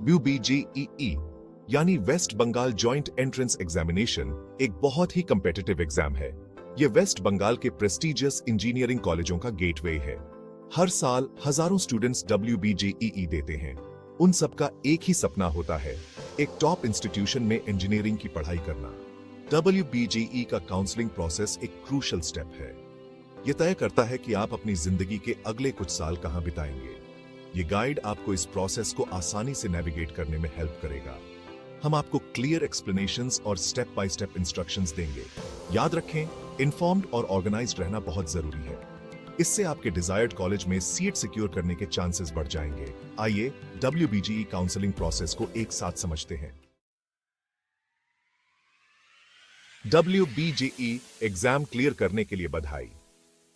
WBJEE यानी west Bengal joint entrance examination एक बहुत ही कम्पिटिटिव एग्जाम है। ये वेस्ट बंगाल के प्रेस्टिजियस इंजीनियरिंग कॉलेजों का गेटवे है। हर साल हजारों स्टूडेंट्स WBJEE देते हैं। उन सबका एक ही सपना होता है, एक टॉप इंस्टीट्यूशन में इंजीनियरिंग की पढ़ाई करना। WBJEE का काउंसलिंग प्रोसेस एक क्रूशल स्टेप है। ये तय करता है कि आप अपनी जिंदगी के अगले कुछ साल कहां बिताएंगे। ये गाइड आपको इस प्रोसेस को आसानी से नेविगेट करने में हेल्प करेगा। हम आपको क्लियर एक्सप्लेनेशंस और स्टेप बाय स्टेप इंस्ट्रक्शंस देंगे। याद रखें, इन्फॉर्म्ड और ऑर्गेनाइज्ड रहना बहुत जरूरी है। इससे आपके डिजायर्ड कॉलेज में सीट सिक्योर करने के चांसेस बढ़ जाएंगे। आइए WBJEE काउंसलिंग प्रोसेस को एक साथ समझते हैं। WBJEE एग्जाम क्लियर करने के लिए बधाई।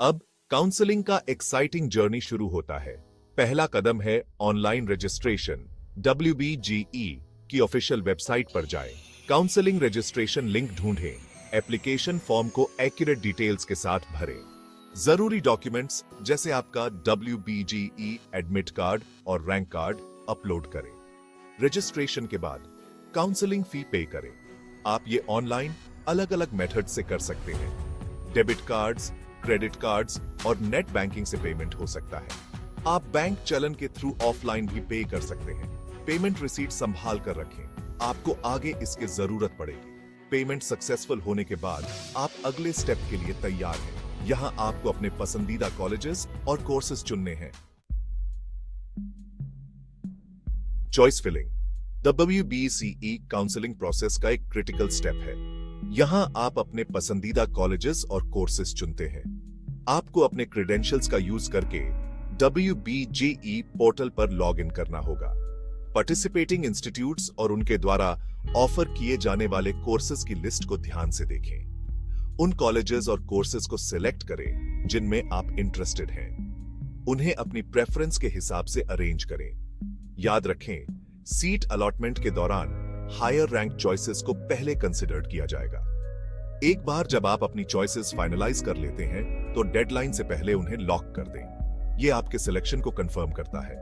अब काउंसलिंग का एक्साइटिंग जर्नी शुरू होता है। पहला कदम है ऑनलाइन रजिस्ट्रेशन। WBJEE की ऑफिशियल वेबसाइट पर जाएं, काउंसलिंग रजिस्ट्रेशन लिंक ढूंढें, एप्लीकेशन फॉर्म को एक्यूरेट डिटेल्स के साथ भरें। जरूरी डॉक्यूमेंट्स जैसे आपका WBJEE एडमिट कार्ड और रैंक कार्ड अपलोड करें। रजिस्ट्रेशन के बाद काउंसलिंग फी पे करें। आप ये ऑनलाइन अलग अलग मेथड से कर सकते हैं। डेबिट कार्ड्स, क्रेडिट कार्ड्स और नेट बैंकिंग से पेमेंट हो सकता है। आप बैंक चलन के थ्रू ऑफलाइन भी पे कर सकते हैं। पेमेंट रिसीट संभाल कर रखें, आपको आगे इसकी जरूरत पड़ेगी। पेमेंट सक्सेसफुल होने के बाद आप अगले स्टेप के लिए तैयार हैं। यहां आपको अपने पसंदीदा कॉलेजेस और कोर्सेज चुनने हैं। Choice filling WBCE counselling process का एक क्रिटिकल स्टेप है। यहां आप अपने पसंदीदा कॉलेजेस और कोर्सेज चुनते हैं। आपको अपने क्रेडेंशियल्स का यूज करके WBJEE पोर्टल पर लॉग इन करना होगा। पार्टिसिपेटिंग इंस्टीट्यूट्स और उनके द्वारा ऑफर किए जाने वाले कोर्सेज की लिस्ट को ध्यान से देखें। उन कॉलेजेस और कोर्सेज को सिलेक्ट करें जिनमें आप इंटरेस्टेड हैं। उन्हें अपनी प्रेफरेंस के हिसाब से अरेंज करें। याद रखें, सीट अलॉटमेंट के दौरान हायर रैंक चॉइसेस को पहले कंसिडर्ड किया जाएगा। एक बार जब आप अपनी चॉइसेस फाइनलाइज कर लेते हैं तो डेडलाइन से पहले उन्हें लॉक कर दें। यह आपके सिलेक्शन को कंफर्म करता है।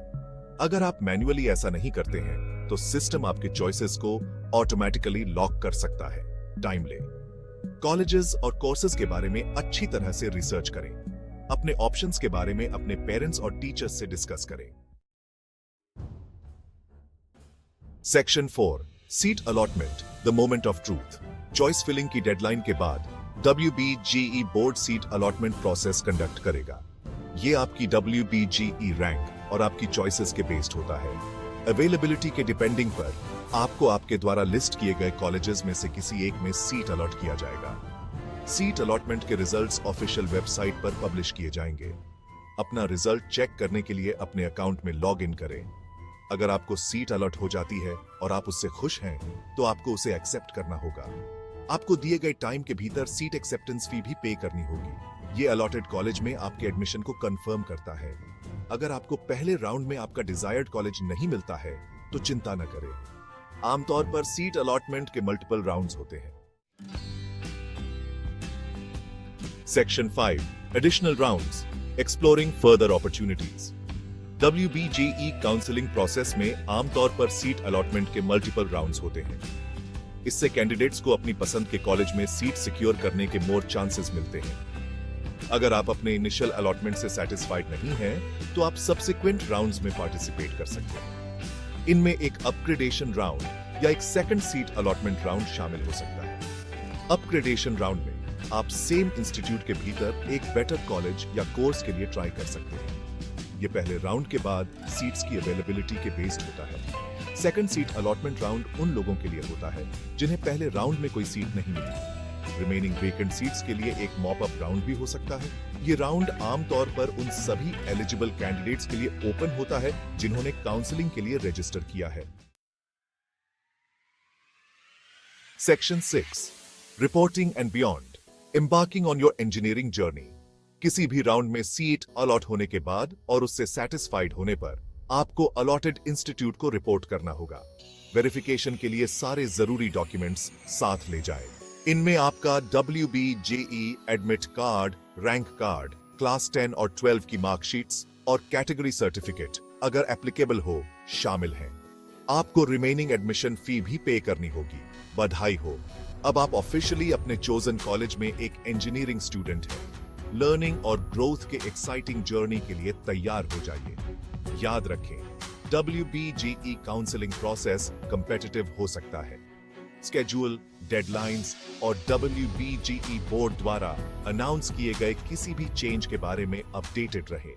अगर आप मैन्युअली ऐसा नहीं करते हैं तो सिस्टम आपके चॉइसेस को ऑटोमेटिकली लॉक कर सकता है। टाइम ले। कॉलेजेस और कोर्सेज के बारे में अच्छी तरह से रिसर्च करें। अपने ऑप्शंस के बारे में अपने पेरेंट्स और टीचर्स से डिस्कस करें। Section 4 seat allotment, the moment of truth. Choice filling की डेडलाइन के बाद WBJEE board seat allotment process conduct करेगा। यह आपकी WBJEE रैंक और आपकी चॉइसेस के बेस्ड होता है। अवेलेबिलिटी के डिपेंडिंग पर आपको आपके द्वारा लिस्ट किए गए कॉलेजेस में से किसी एक में सीट अलॉट किया जाएगा। सीट अलॉटमेंट के रिजल्ट्स ऑफिशियल वेबसाइट पर पब्लिश किए जाएंगे। अपना रिजल्ट चेक करने के लिए अपने अकाउंट में लॉग इन करें। अगर आपको सीट अलॉट हो जाती है और आप उससे खुश हैं तो आपको उसे एक्सेप्ट करना होगा। आपको दिए गए टाइम के भीतर सीट एक्सेप्टेंस फी भी पे करनी होगी। ये अलॉटेड कॉलेज में आपके एडमिशन को कंफर्म करता है। अगर आपको पहले राउंड में आपका डिजायर्ड कॉलेज नहीं मिलता है तो चिंता न करें। आमतौर पर सीट अलॉटमेंट के मल्टीपल राउंड्स होते हैं। Section 5 additional rounds, exploring further opportunities. WBJEE counselling process में आमतौर पर सीट अलॉटमेंट के मल्टीपल राउंड्स होते हैं। इससे कैंडिडेट्स को अपनी पसंद के कॉलेज में सीट सिक्योर करने के मोर चांसेस मिलते हैं। अगर आप अपने इनिशियल अलॉटमेंट से सेटिस्फाइड नहीं हैं, तो आप सब्सिक्वेंट राउंड्स में पार्टिसिपेट कर सकते हैं। इनमें एक अपग्रेडेशन राउंड या एक सेकंड सीट अलॉटमेंट राउंड शामिल हो सकता है। अपग्रेडेशन राउंड में आप सेम इंस्टीट्यूट के भीतर एक बेटर कॉलेज या कोर्स के लिए ट्राई कर सकते हैं। ये पहले राउंड के बाद सीट्स की अवेलेबिलिटी के बेस्ड होता है। सेकंड सीट अलॉटमेंट राउंड उन लोगों के लिए होता है जिन्हें पहले राउंड में कोई सीट नहीं मिली। रिमेनिंग वेकेंट सीट्स के लिए एक मॉप अप राउंड भी हो सकता है। ये राउंड आमतौर पर उन सभी एलिजिबल कैंडिडेट्स के लिए ओपन होता है जिन्होंने काउंसलिंग के लिए रजिस्टर किया है। Section 6 reporting and beyond, embarking on your engineering journey. किसी भी राउंड में सीट अलॉट होने के बाद और उससे सेटिस्फाइड होने पर आपको अलॉटेड इंस्टीट्यूट को रिपोर्ट करना होगा। वेरिफिकेशन के लिए सारे जरूरी डॉक्यूमेंट्स साथ ले जाएं। इनमें आपका WBJEE admit card, rank card, class 10 और 12 की मार्कशीट्स और कैटेगरी सर्टिफिकेट अगर एप्लीकेबल हो शामिल हैं। आपको रिमेनिंग एडमिशन फी भी पे करनी होगी। बधाई हो, अब आप ऑफिशियली अपने चोजन कॉलेज में एक इंजीनियरिंग स्टूडेंट हैं। लर्निंग और ग्रोथ के एक्साइटिंग जर्नी के लिए तैयार हो जाइए। याद रखें, WBGE काउंसलिंग प्रोसेस कंपेटिटिव हो सकता है। स्केड्यूल, डेडलाइंस और WBGE बोर्ड द्वारा अनाउंस किए गए किसी भी चेंज के बारे में अपडेटेड रहें।